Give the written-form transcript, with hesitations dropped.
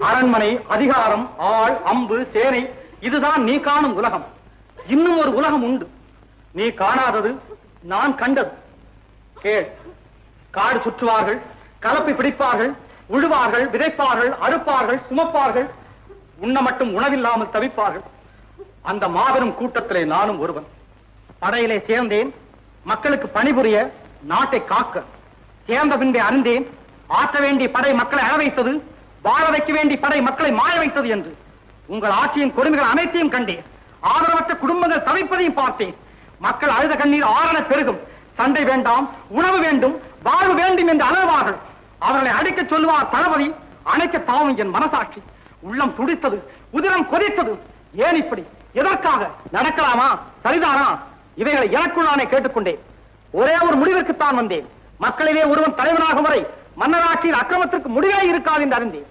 அரண்மனை, அதிகாரம், ஆள், அம்பு, சேனை, இதுதான் நீ காணும் உலகம். இன்னும் ஒரு உலகம் உண்டு, நீ காணாதது, நான் கண்டது. கேள். காடு சுற்றுவார்கள், கலப்பை பிடிப்பார்கள், உழுவார்கள், விதைப்பார்கள், அறுப்பார்கள், சுமப்பார்கள், உண்ண மட்டும் உணவில்லாமல் தவிப்பார்கள். அந்த மாபெரும் கூட்டத்திலே நானும் ஒருவன். படையிலே சேர்ந்தேன், மக்களுக்கு பணிபுரிய, நாட்டை காக்க. சேர்ந்த பின்பே அறிந்தேன், ஆற்ற வேண்டிய படை மக்களை அழ வைத்தது, வாழ வைக்க வேண்டிய படை மக்களை மாய வைத்தது என்று. உங்கள் ஆட்சியின் கொடுமைகள் அனைத்தையும் கண்டேன். ஆதரவற்ற குடும்பங்கள் தவிப்பதையும் பார்த்தேன். மக்கள் அழுத கண்ணீர் ஆரண பெருகும். சண்டை வேண்டாம், உணவு வேண்டும், வாழ்வு வேண்டும் என்று அலறுவார்கள். அவர்களை அடைக்க சொல்லுவார் தளபதி. அணைக்க பாவம் என் மனசாட்சி. உள்ளம் துடித்தது, உதிரம் கொதித்தது. ஏன் இப்படி? எதற்காக? நடக்கலாமா? சரிதானா? இவைகளை எனக்குள் நானே கேட்டுக்கொண்டேன். ஒரே ஒரு முடிவிற்குத்தான் வந்தேன். மக்களிலே ஒருவன் தலைவனாகும் வரை மன்னராட்சியின் அக்கிரமத்திற்கு முடிவே இருக்காது என்று அறிந்தேன்.